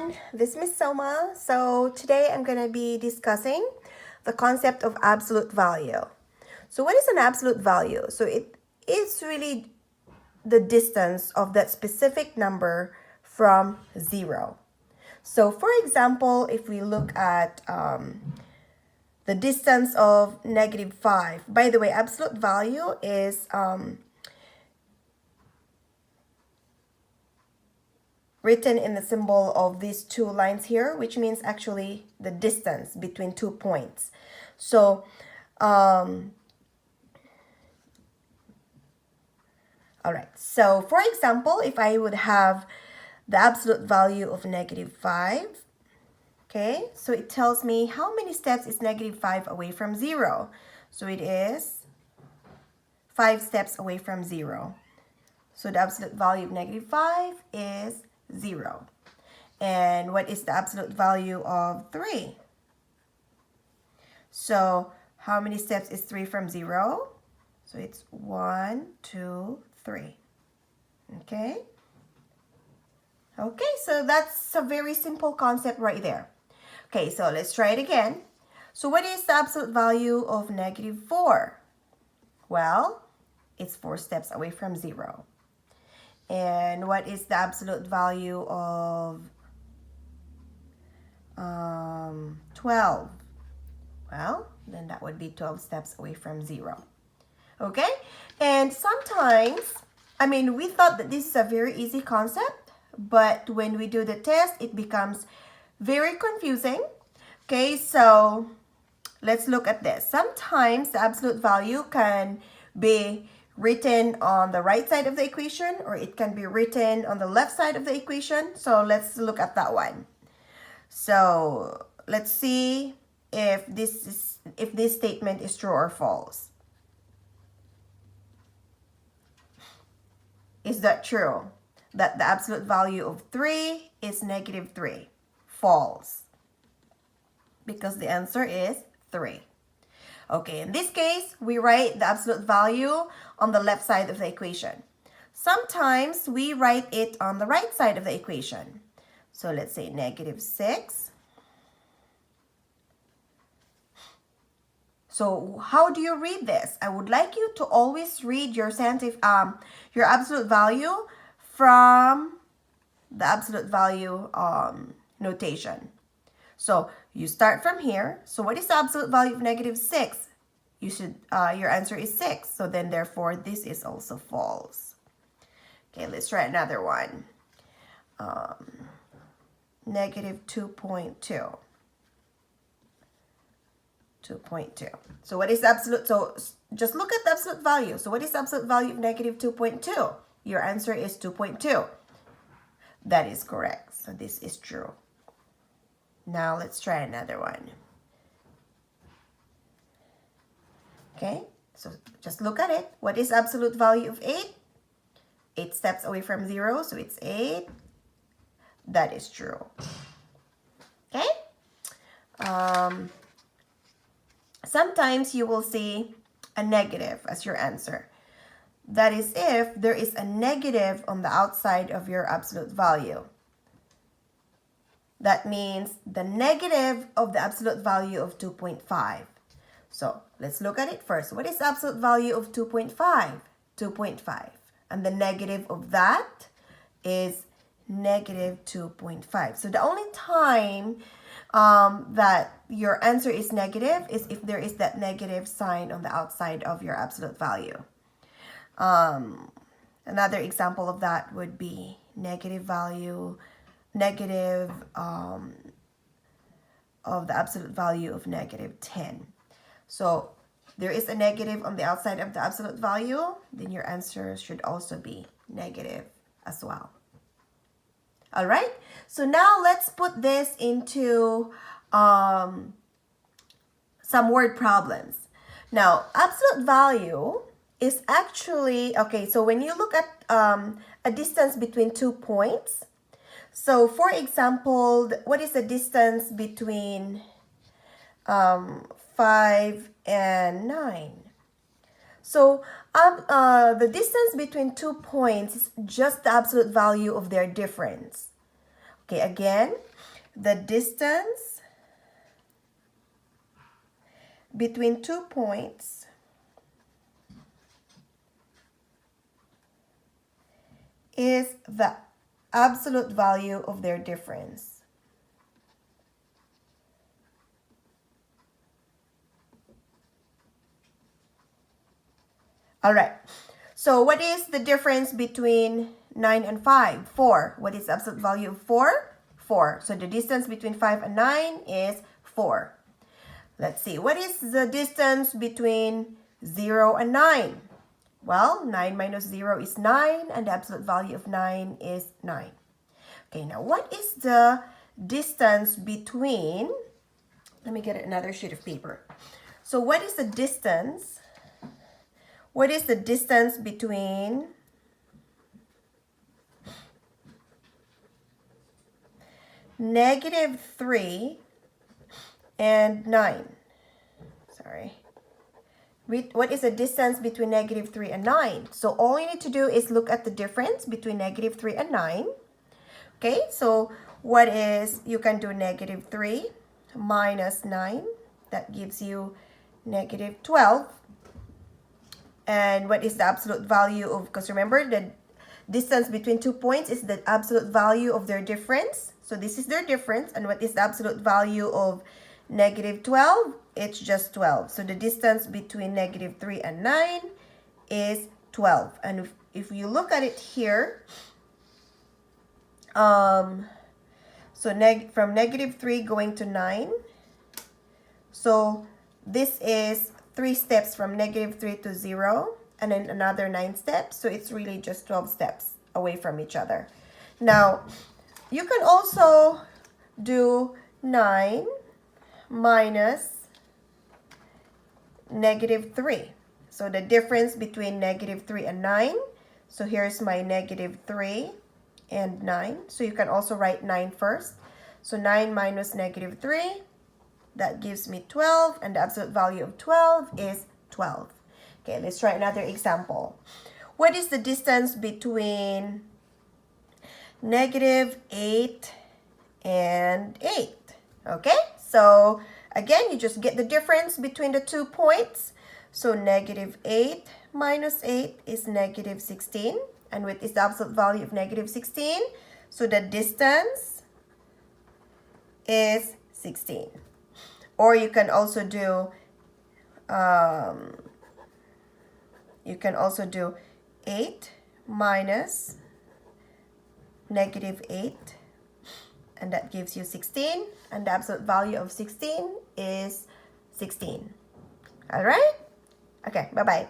everyone, this is Miss Soma. So today I'm going to be discussing the concept of absolute value. So what is an absolute value? So it is really the distance of that specific number from zero. So for example, if we look at the distance of -5, by the way, absolute value is written in the symbol of these two lines here, which means actually the distance between 2 points. So all right, so for example, if I would have the absolute value of -5, okay, so it tells me how many steps is -5 away from 0. So it is 5 steps away from 0. So the absolute value of -5 is 0. And what is the absolute value of 3? So how many steps is 3 from 0? So it's 1, 2, 3. Okay? Okay, so that's a very simple concept right there. Okay, so let's try it again. So what is the absolute value of -4? Well, it's 4 steps away from 0. And what is the absolute value of 12? Well, then that would be 12 steps away from 0. Okay? And sometimes, we thought that this is a very easy concept, but when we do the test, it becomes very confusing. Okay, so let's look at this. Sometimes the absolute value can be written on the right side of the equation, or it can be written on the left side of the equation. So let's look at that one. So let's see if this statement is true or false. Is that true? That the absolute value of 3 is -3. False. Because the answer is 3. Okay, in this case, we write the absolute value on the left side of the equation. Sometimes we write it on the right side of the equation. So let's say -6. So how do you read this? I would like you to always read your absolute value from the absolute value notation. So you start from here. So what is the absolute value of -6? Your answer is 6. So then therefore this is also false. Okay, let's try another one. -2.2. 2.2. So what is the absolute? So just look at the absolute value. So what is the absolute value of -2.2? Your answer is 2.2. That is correct. So this is true. Now let's try another one. Okay, so just look at it. What is absolute value of 8? 8 steps away from 0, so it's 8. That is true. Okay? Sometimes you will see a negative as your answer. That is if there is a negative on the outside of your absolute value. That means the negative of the absolute value of 2.5. So let's look at it first. What is the absolute value of 2.5? 2.5. And the negative of that is -2.5. So the only time that your answer is negative is if there is that negative sign on the outside of your absolute value. Another example of that would be negative of the absolute value of -10. So there is a negative on the outside of the absolute value, then your answer should also be negative as well. All right, so now let's put this into some word problems. Now, absolute value is actually, okay, so when you look at a distance between 2 points, so for example, what is the distance between 5 and 9? So the distance between 2 points is just the absolute value of their difference. Okay, again, the distance between 2 points is the absolute value of their difference. All right. So what is the difference between 9 and 5? 4. What is the absolute value of 4? 4. So the distance between 5 and 9 is 4. Let's see. What is the distance between 0 and 9? Well, 9 minus 0 is 9, and the absolute value of 9 is 9. Okay, now what is the distance between... Let me get another sheet of paper. So what is the distance... What is the distance between -3 and 9? Sorry. What is the distance between -3 and 9? So all you need to do is look at the difference between -3 and 9. Okay, so what is, you can do -3 minus 9. That gives you -12. And what is the absolute value of, because remember the distance between 2 points is the absolute value of their difference. So this is their difference. And what is the absolute value of -12? It's just 12. So the distance between -3 and 9 is 12. And if you look at it here, so from -3 going to 9. So this is 3 steps from -3 to 0, and then another 9 steps. So it's really just 12 steps away from each other. Now, you can also do 9 minus -3. So the difference between -3 and 9. So here's my -3 and 9. So you can also write 9 first. So 9 minus -3. That gives me 12, and the absolute value of 12 is 12. Okay, let's try another example. What is the distance between -8 and 8? Okay, so again, you just get the difference between the 2 points. So -8 minus 8 is -16. And what is the absolute value of -16? So the distance is 16. Or you can also do 8 minus -8, and that gives you 16, and the absolute value of 16 is 16. All right? Okay, bye-bye.